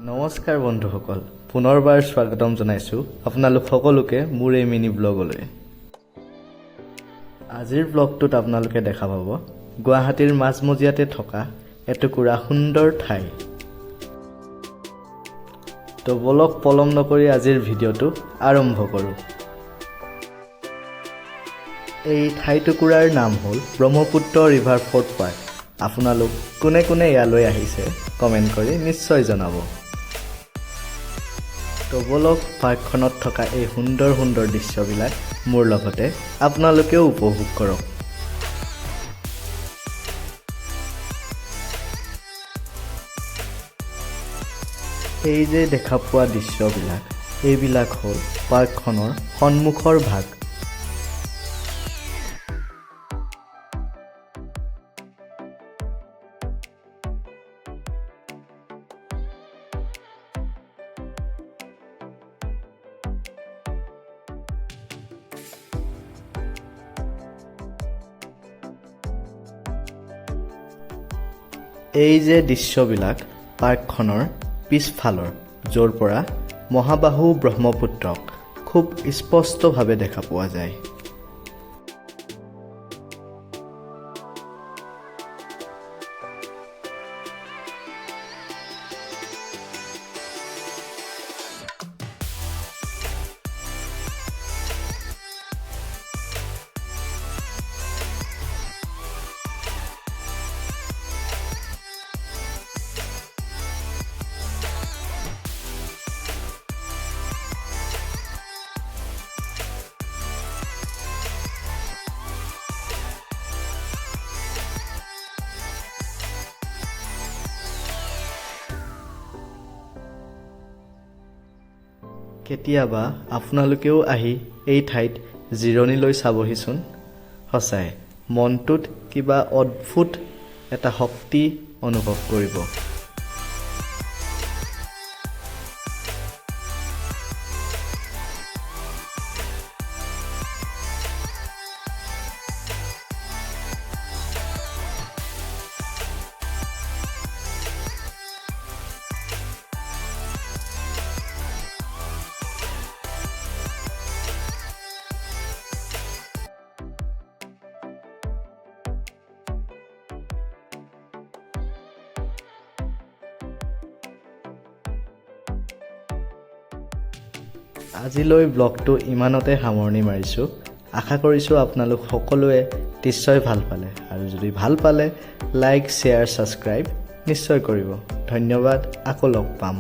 নমস্কাৰ বন্ধুসকল, পুনৰবাৰ স্বাগতম জনাইছো আপোনালোক সকলোকে মোৰ এই মিনি ব্লগলৈ। আজিৰ ব্লগটোত আপোনালোকে দেখা পাব গুৱাহাটীৰ মাজমজিয়াতে থকা এটুকুৰা সুন্দৰ ঠাই। তো বলক পলম নকৰি আজিৰ ভিডিঅ'টো আৰম্ভ কৰোঁ। এই ঠাইটুকুৰাৰ নাম হ'ল ব্ৰহ্মপুত্ৰ ৰিভাৰ ফৰ্ট পাৰ্ক। আপোনালোক কোনে কোনে ইয়ালৈ আহিছে কমেণ্ট কৰি নিশ্চয় জনাব। তো বলক পাৰ্কখনত থকা এই সুন্দৰ সুন্দৰ দৃশ্যবিলাক মোৰ লগতে আপোনালোকেও উপভোগ কৰক। এই যে দেখা পোৱা দৃশ্যবিলাক, এইবিলাক হ'ল পাৰ্কখনৰ সন্মুখৰ ভাগ। এই যে দৃশ্যবিলাক পাৰ্কখনৰ পিছফালৰ, য'ৰ পৰা মহাবাহু ব্ৰহ্মপুত্ৰক খুব স্পষ্টভাৱে দেখা পোৱা যায়। কেতিয়াবা আপোনালোকেও আহি এই ঠাইত জিৰণি লৈ চাবহিচোন। সঁচাই মনটোত কিবা অদ্ভুত এটা শক্তি অনুভৱ কৰিব। আজিলৈ ব্লগটো ইমানতে সামৰণি মাৰিছোঁ। আশা কৰিছোঁ আপোনালোক সকলোৱে নিশ্চয় ভাল পালে, আৰু যদি ভাল পালে লাইক, শ্বেয়াৰ, ছাবস্ক্ৰাইব নিশ্চয় কৰিব। ধন্যবাদ, আকৌ লগ পাম।